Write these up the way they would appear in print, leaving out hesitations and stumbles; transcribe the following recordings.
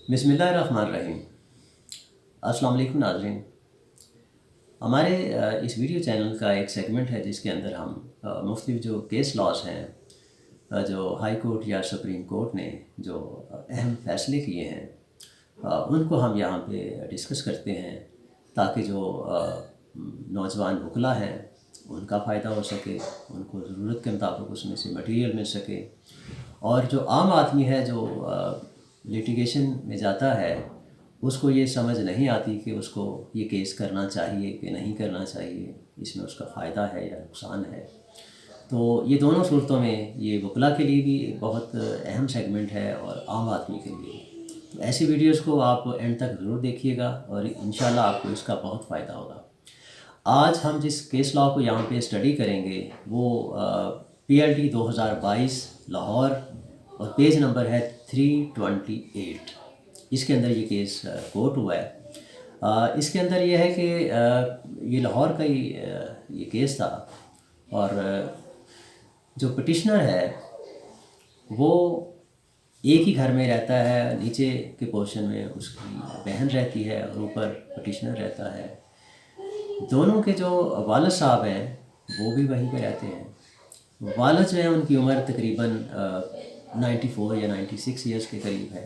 बिस्मिल्लाहिर्रहमानिर्रहीम। अस्सलाम वालेकुम नाज़रीन। हमारे इस वीडियो चैनल का एक सेगमेंट है जिसके अंदर हम मुख्तलिफ जो केस लॉज हैं, जो हाई कोर्ट या सुप्रीम कोर्ट ने जो अहम फ़ैसले किए हैं, उनको हम यहाँ पे डिस्कस करते हैं ताकि जो नौजवान वकला हैं उनका फ़ायदा हो सके, उनको ज़रूरत के मुताबिक उसमें से मटेरियल मिल सके, और जो आम आदमी है जो लिटिगेशन में जाता है उसको ये समझ नहीं आती कि उसको ये केस करना चाहिए कि नहीं करना चाहिए, इसमें उसका फ़ायदा है या नुकसान है। तो ये दोनों सूरतों में ये वकला के लिए भी बहुत अहम सेगमेंट है और आम आदमी के लिए। तो ऐसी वीडियोस को आप एंड तक ज़रूर देखिएगा और इंशाल्लाह आपको इसका बहुत फ़ायदा होगा। आज हम जिस केस लॉ को यहाँ पे स्टडी करेंगे वो PLT 2022 लाहौर और पेज नंबर है 328। इसके अंदर ये केस कोर्ट हुआ है। इसके अंदर ये है कि ये लाहौर का ही ये केस था और जो पिटिशनर है वो एक ही घर में रहता है। नीचे के पोर्शन में उसकी बहन रहती है और ऊपर पिटिशनर रहता है। दोनों के जो वालिद साहब हैं वो भी वहीं पे रहते हैं। वालिद जो है उनकी उम्र तकरीबन 94 या 96 ईयर्स के करीब है।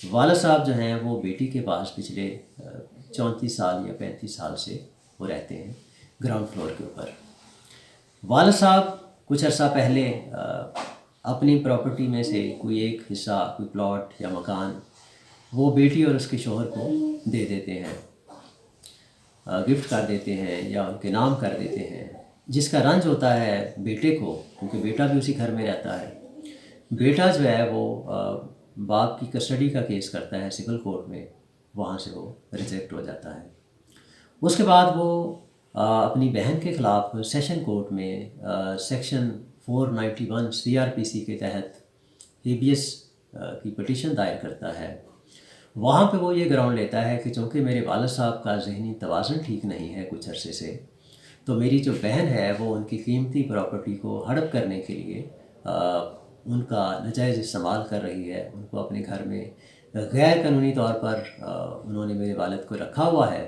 वालिद साहब जो हैं वो बेटी के पास पिछले 34 साल या 35 साल से वो रहते हैं ग्राउंड फ्लोर के ऊपर। वालिद साहब कुछ अर्सा पहले अपनी प्रॉपर्टी में से कोई एक हिस्सा, कोई प्लॉट या मकान वो बेटी और उसके शोहर को दे देते हैं, गिफ्ट कर देते हैं या उनके नाम कर देते हैं, जिसका रंज होता है बेटे को, क्योंकि बेटा भी उसी घर में रहता है। बेटा जो है वो बाप की कस्टडी का केस करता है सिविल कोर्ट में, वहाँ से वो रिजेक्ट हो जाता है। उसके बाद वो अपनी बहन के ख़िलाफ़ सेशन कोर्ट में सेक्शन 491 CRPC के तहत हेबियस की पिटीशन दायर करता है। वहाँ पे वो ये ग्राउंड लेता है कि चूँकि मेरे वालिद साहब का ज़हनी तवाज़ुन ठीक नहीं है कुछ अरसे से, तो मेरी जो बहन है वो उनकी कीमती प्रॉपर्टी को हड़प करने के लिए उनका नाजायज़ इस्तेमाल कर रही है। उनको अपने घर में गैर कानूनी तौर पर उन्होंने मेरे वालिद को रखा हुआ है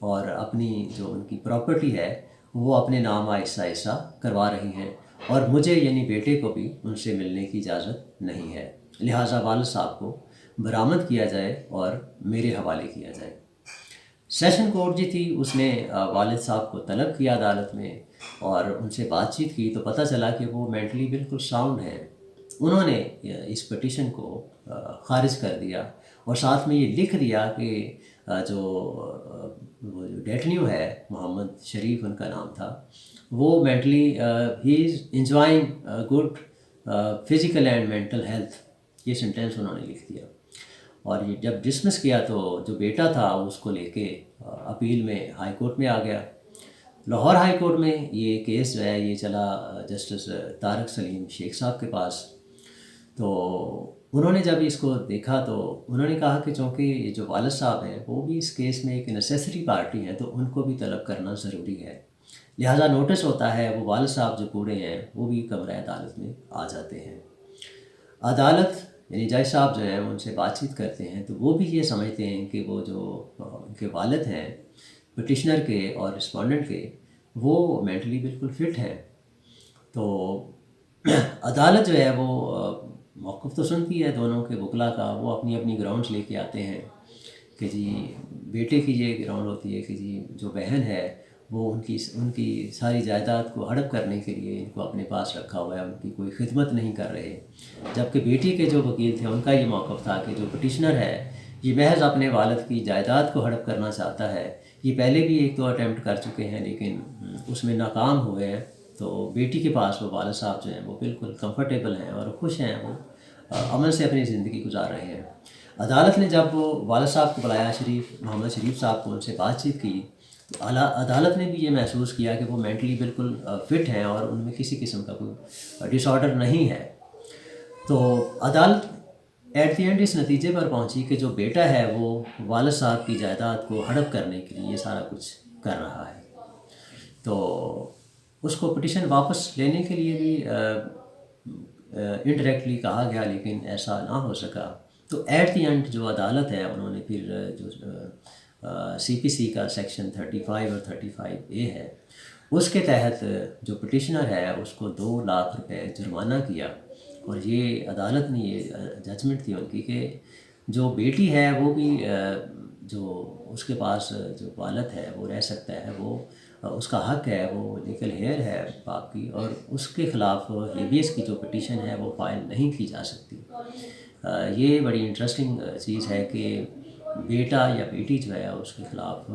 और अपनी जो उनकी प्रॉपर्टी है वो अपने नाम आहिस्ता आहिस्ता करवा रही हैं और मुझे यानी बेटे को भी उनसे मिलने की इजाज़त नहीं है। लिहाजा वालिद साहब को बरामद किया जाए और मेरे हवाले किया जाए। सेशन कोर्ट जी थी, उसने वालिद साहब को तलब किया अदालत में और उनसे बातचीत की तो पता चला कि वो मेंटली बिल्कुल साउंड है। उन्होंने इस पिटीशन को ख़ारिज कर दिया और साथ में ये लिख दिया कि जो डेटन्यू है मोहम्मद शरीफ उनका नाम था, वो mentally he is enjoying good physical and mental health, ये सेंटेंस उन्होंने लिख दिया। और ये जब डिसमिस किया तो जो बेटा था उसको लेके अपील में हाई कोर्ट में आ गया। लाहौर हाई कोर्ट में ये केस जो है ये चला जस्टिस तारक सलीम शेख साहब के पास। तो उन्होंने जब इसको देखा तो उन्होंने कहा कि चूँकि ये जो वालिद साहब हैं वो भी इस केस में एक नेसेसरी पार्टी हैं तो उनको भी तलब करना ज़रूरी है। लिहाजा नोटिस होता है वो वालिद साहब जो पूरे हैं वो भी कमरा अदालत में आ जाते हैं। अदालत यानी जज साहब जो हैं उनसे बातचीत करते हैं तो वो भी ये समझते हैं कि वो जो उनके वालिद हैं पिटिशनर के और रिस्पोंडेंट के, वो मेंटली बिल्कुल फ़िट हैं। तो अदालत जो है वो मौक़िफ़ तो सुनती है दोनों के वकला का। वो अपनी अपनी ग्राउंड्स लेके आते हैं कि जी बेटे की ये ग्राउंड होती है कि जी जो बहन है वो उनकी सारी जायदाद को हड़प करने के लिए इनको अपने पास रखा हुआ है, उनकी कोई खिदमत नहीं कर रहे। जबकि बेटी के जो वकील थे उनका ये मौक़िफ़ था कि जो पिटिशनर है ये महज अपने वालिद की जायदाद को हड़प करना चाहता है। ये पहले भी एक दो अटैम्प्ट कर चुके हैं लेकिन उसमें नाकाम हुए हैं। तो बेटी के पास वो वालिद साहब जो हैं वो बिल्कुल कंफर्टेबल हैं और खुश हैं, वो अमन से अपनी ज़िंदगी गुजार रहे हैं। अदालत ने जब वो वालिद साहब को बुलाया, मोहम्मद शरीफ साहब को, उनसे बातचीत की तो अदालत ने भी ये महसूस किया कि वो मेंटली बिल्कुल फ़िट हैं और उनमें किसी किस्म का कोई डिसऑर्डर नहीं है। तो अदालत एट द एंड इस नतीजे पर पहुंची कि जो बेटा है वो वालिद साहब की जायदाद को हड़प करने के लिए ये सारा कुछ कर रहा है। तो उसको पिटिशन वापस लेने के लिए भी इनडायरेक्टली कहा गया लेकिन ऐसा ना हो सका। तो एट दी एंड जो अदालत है उन्होंने फिर जो CPC का सेक्शन 35 और 35A है उसके तहत जो पटिशनर है उसको 2 लाख रुपए जुर्माना किया। और ये अदालत ने ये जजमेंट थी उनकी कि जो बेटी है वो भी जो उसके पास जो वालिद है वो रह सकता है, वो उसका हक है, वो लीगल हेयर है बाप की, और उसके ख़िलाफ़ हेबियस की जो पटिशन है वो फाइल नहीं की जा सकती। ये बड़ी इंटरेस्टिंग चीज़ है कि बेटा या बेटी जो है उसके ख़िलाफ़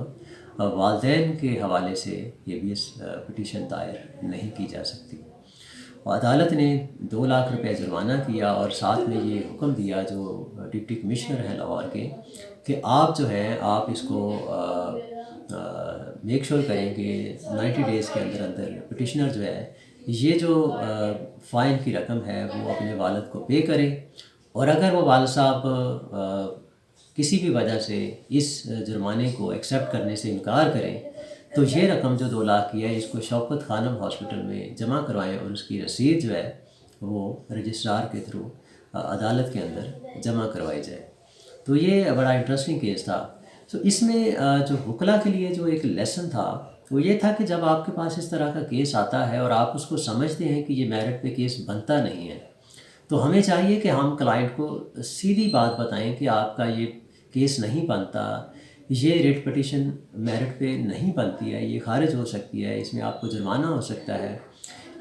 वालिदैन के हवाले से हेबियस पटिशन दायर नहीं की जा सकती। और अदालत ने 2 लाख रुपए जुर्माना किया और साथ में ये हुक्म दिया जो डिप्टी कमिश्नर हैं लाहौर के कि आप जो है आप इसको मेक श्योर करें कि 90 डेज़ के अंदर अंदर पटिशनर जो है ये जो फ़ाइन की रकम है वो अपने वालिद को पे करे, और अगर वो वालिद साहब किसी भी वजह से इस जुर्माने को एक्सेप्ट करने से इनकार करें तो ये रकम जो 2 लाख की है इसको शौकत खानम हॉस्पिटल में जमा करवाएं और उसकी रसीद जो है वो रजिस्ट्रार के थ्रू अदालत के अंदर जमा करवाई जाए। तो ये बड़ा इंटरेस्टिंग केस था। तो इसमें जो वकला के लिए जो एक लेसन था वो ये था कि जब आपके पास इस तरह का केस आता है और आप उसको समझते हैं कि ये मेरिट पे केस बनता नहीं है, तो हमें चाहिए कि हम क्लाइंट को सीधी बात बताएं कि आपका ये केस नहीं बनता, ये रिट पटिशन मेरिट पे नहीं बनती है, ये खारिज हो सकती है, इसमें आपको जुर्माना हो सकता है।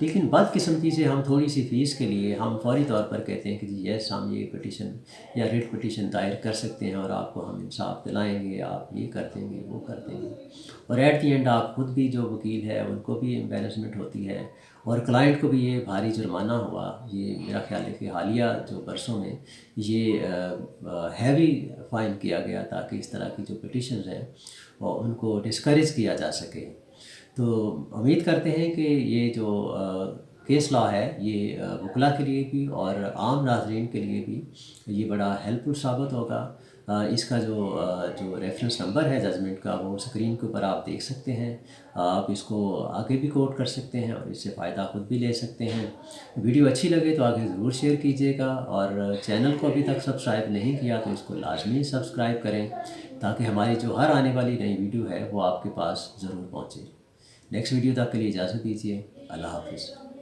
लेकिन बदकिस्मती से हम थोड़ी सी फ़ीस के लिए हम फौरी तौर पर कहते हैं कि जी यस हम ये पटिशन या रिट पटिशन दायर कर सकते हैं और आपको हम इंसाफ दिलाएंगे, आप ये कर देंगे वो कर देंगे, और एट दी एंड आप खुद भी जो वकील है उनको भी एम्बेरसमेंट होती है और क्लाइंट को भी ये भारी जुर्माना हुआ। ये मेरा ख्याल है कि हालिया जो बरसों में ये हैवी फ़ाइन किया गया ताकि इस तरह की जो पटिशन्स हैं और उनको डिस्करेज किया जा सके। तो उम्मीद करते हैं कि ये जो केस लॉ है ये वकला के लिए भी और आम नाज़रीन के लिए भी ये बड़ा हेल्पफुल साबित होगा। इसका जो रेफरेंस नंबर है जजमेंट का वो स्क्रीन के ऊपर आप देख सकते हैं। आप इसको आगे भी कोट कर सकते हैं और इससे फ़ायदा खुद भी ले सकते हैं। वीडियो अच्छी लगे तो आगे ज़रूर शेयर कीजिएगा, और चैनल को अभी तक सब्सक्राइब नहीं किया तो इसको लाजमी सब्सक्राइब करें ताकि हमारी जो हर आने वाली नई वीडियो है वो आपके पास ज़रूर पहुँचे। नेक्स्ट वीडियो तक के लिए इजाज़त दीजिए। अल्लाह हाफ़िज़।